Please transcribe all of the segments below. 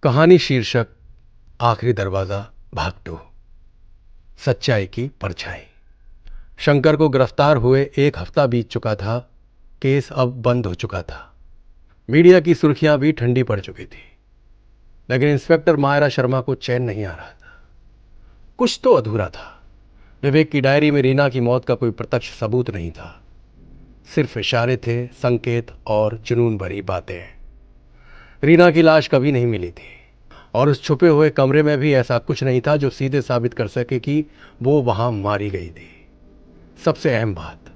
कहानी शीर्षक आखिरी दरवाजा भाग 2। सच्चाई की परछाई। शंकर को गिरफ्तार हुए 1 हफ्ता बीत चुका था। केस अब बंद हो चुका था। मीडिया की सुर्खियां भी ठंडी पड़ चुकी थी, लेकिन इंस्पेक्टर मायरा शर्मा को चैन नहीं आ रहा था। कुछ तो अधूरा था। विवेक की डायरी में रीना की मौत का कोई प्रत्यक्ष सबूत नहीं था। सिर्फ इशारे थे, संकेत और जुनून भरी बातें। रीना की लाश कभी नहीं मिली थी, और उस छुपे हुए कमरे में भी ऐसा कुछ नहीं था जो सीधे साबित कर सके कि वो वहां मारी गई थी। सबसे अहम बात,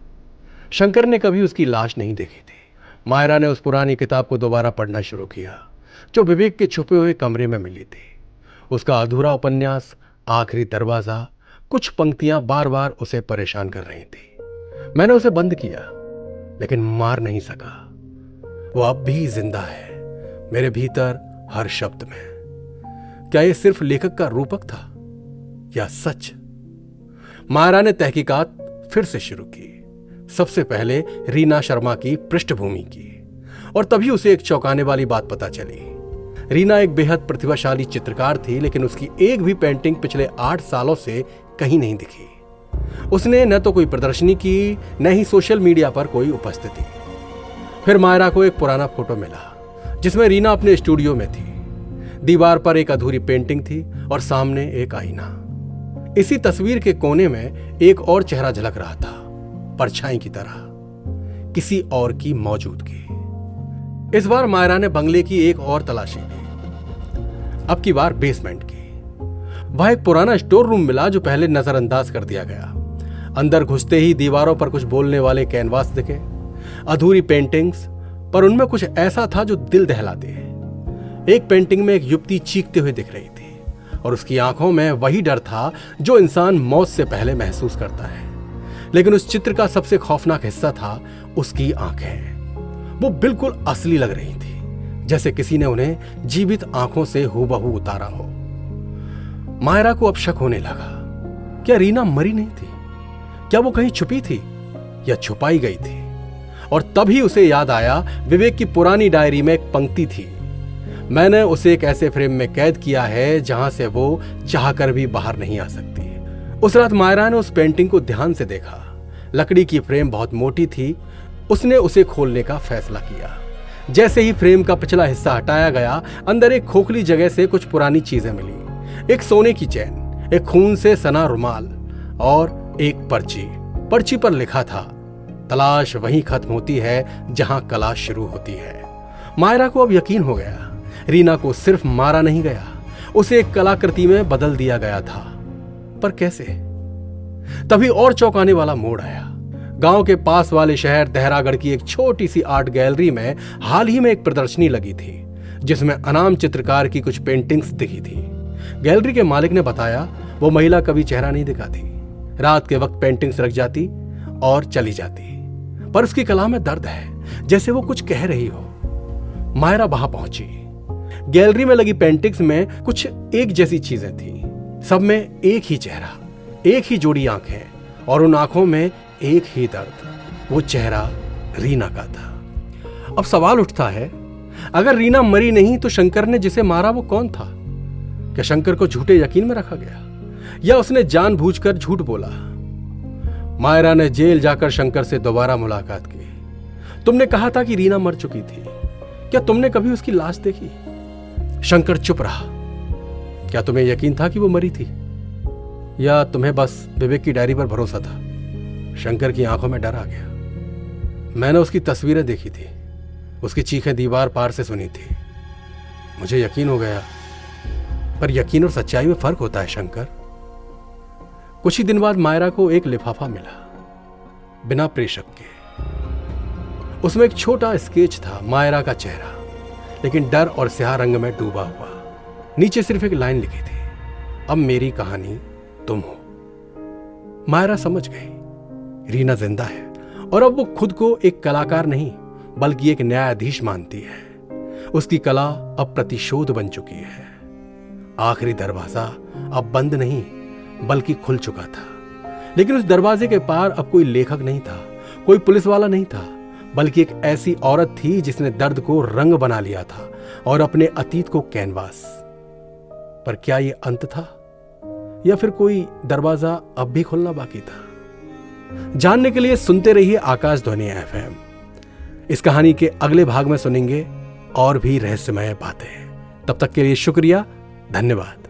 शंकर ने कभी उसकी लाश नहीं देखी थी। मायरा ने उस पुरानी किताब को दोबारा पढ़ना शुरू किया जो विवेक के छुपे हुए कमरे में मिली थी। उसका अधूरा उपन्यास आखिरी दरवाजा। कुछ पंक्तियां बार बार उसे परेशान कर रही थी। मैंने उसे बंद किया, लेकिन मार नहीं सका। वो अब भी जिंदा है, मेरे भीतर, हर शब्द में। क्या यह सिर्फ लेखक का रूपक था या सच? मायरा ने तहकीकात फिर से शुरू की। सबसे पहले रीना शर्मा की पृष्ठभूमि की, और तभी उसे एक चौंकाने वाली बात पता चली। रीना एक बेहद प्रतिभाशाली चित्रकार थी, लेकिन उसकी एक भी पेंटिंग पिछले 8 सालों से कहीं नहीं दिखी। उसने न तो कोई प्रदर्शनी की, न ही सोशल मीडिया पर कोई उपस्थिति। फिर मायरा को एक पुराना फोटो मिला जिसमें रीना अपने स्टूडियो में थी। दीवार पर एक अधूरी पेंटिंग थी और सामने एक आईना। इसी तस्वीर के कोने में एक और चेहरा झलक रहा था, परछाई की तरह, किसी और की मौजूदगी। इस बार मायरा ने बंगले की एक और तलाशी ली, अब की बार बेसमेंट की। वह एक पुराना स्टोर रूम मिला जो पहले नजरअंदाज कर दिया गया। अंदर घुसते ही दीवारों पर कुछ बोलने वाले कैनवास दिखे, अधूरी पेंटिंग्स, पर उनमें कुछ ऐसा था जो दिल दहला दे। एक पेंटिंग में एक युवती चीखते हुए दिख रही थी, और उसकी आंखों में वही डर था जो इंसान मौत से पहले महसूस करता है। लेकिन उस चित्र का सबसे खौफनाक हिस्सा था उसकी आंखें। वो बिल्कुल असली लग रही थी, जैसे किसी ने उन्हें जीवित आंखों से हूबहू उतारा हो। मायरा को अब शक होने लगा। क्या रीना मरी नहीं थी? क्या वो कहीं छुपी थी या छुपाई गई थी? और तभी उसे याद आया, विवेक की पुरानी डायरी में एक पंक्ति थी, मैंने उसे एक ऐसे फ्रेम में कैद किया है जहां से वो चाहकर भी बाहर नहीं आ सकती। उस रात मायरा ने उस पेंटिंग को ध्यान से देखा। लकड़ी की फ्रेम बहुत मोटी थी। उसने उसे खोलने का फैसला किया। जैसे ही फ्रेम का पिछला हिस्सा हटाया गया, अंदर एक खोखली जगह से कुछ पुरानी चीजें मिली। एक सोने की चैन, एक खून से सना रुमाल और एक पर्ची। पर्ची पर लिखा था, तलाश वहीं खत्म होती है जहां कला शुरू होती है। मायरा को अब यकीन हो गया, रीना को सिर्फ मारा नहीं गया, उसे एक कलाकृति में बदल दिया गया था। पर कैसे? तभी और चौंकाने वाला मोड़ आया। गांव के पास वाले शहर देहरागढ़ की एक छोटी सी आर्ट गैलरी में हाल ही में एक प्रदर्शनी लगी थी, जिसमें अनाम चित्रकार की कुछ पेंटिंग्स दिखी थी। गैलरी के मालिक ने बताया, वो महिला कभी चेहरा नहीं दिखाती। रात के वक्त पेंटिंग्स रख जाती और चली जाती, पर उसकी कला में दर्द है, जैसे वो कुछ कह रही हो। मायरा वहां पहुंची। गैलरी में लगी पेंटिंग्स में कुछ एक जैसी चीजें थी। सब में एक ही चेहरा, एक ही जोड़ी आंखें, और उन आंखों में एक ही दर्द। वो चेहरा रीना का था। अब सवाल उठता है, अगर रीना मरी नहीं तो शंकर ने जिसे मारा वो कौन था? क्या शंकर को झूठे यकीन में रखा गया, या उसने जानबूझकर झूठ बोला? मायरा ने जेल जाकर शंकर से दोबारा मुलाकात की। तुमने कहा था कि रीना मर चुकी थी, क्या तुमने कभी उसकी लाश देखी? शंकर चुप रहा। क्या तुम्हें यकीन था कि वो मरी थी, या तुम्हें बस विवेक की डायरी पर भरोसा था? शंकर की आंखों में डर आ गया। मैंने उसकी तस्वीरें देखी थी, उसकी चीखें दीवार पार से सुनी थी। मुझे यकीन हो गया, पर यकीन और सच्चाई में फर्क होता है शंकर। कुछ ही दिन बाद मायरा को एक लिफाफा मिला, बिना प्रेषक के। उसमें एक छोटा स्केच था, मायरा का चेहरा, लेकिन डर और स्याह रंग में डूबा हुआ। नीचे सिर्फ एक लाइन लिखी थी, अब मेरी कहानी तुम हो। मायरा समझ गई, रीना जिंदा है, और अब वो खुद को एक कलाकार नहीं बल्कि एक न्यायाधीश मानती है। उसकी कला अब प्रतिशोध बन चुकी है। आखिरी दरवाजा अब बंद नहीं बल्कि खुल चुका था। लेकिन उस दरवाजे के पार अब कोई लेखक नहीं था, कोई पुलिस वाला नहीं था, बल्कि एक ऐसी औरत थी जिसने दर्द को रंग बना लिया था और अपने अतीत को कैनवास। पर क्या ये अंत था या फिर कोई दरवाजा अब भी खुलना बाकी था? जानने के लिए सुनते रहिए आकाशध्वनि FM। इस कहानी के अगले भाग में सुनेंगे और भी रहस्यमय बातें। तब तक के लिए शुक्रिया, धन्यवाद।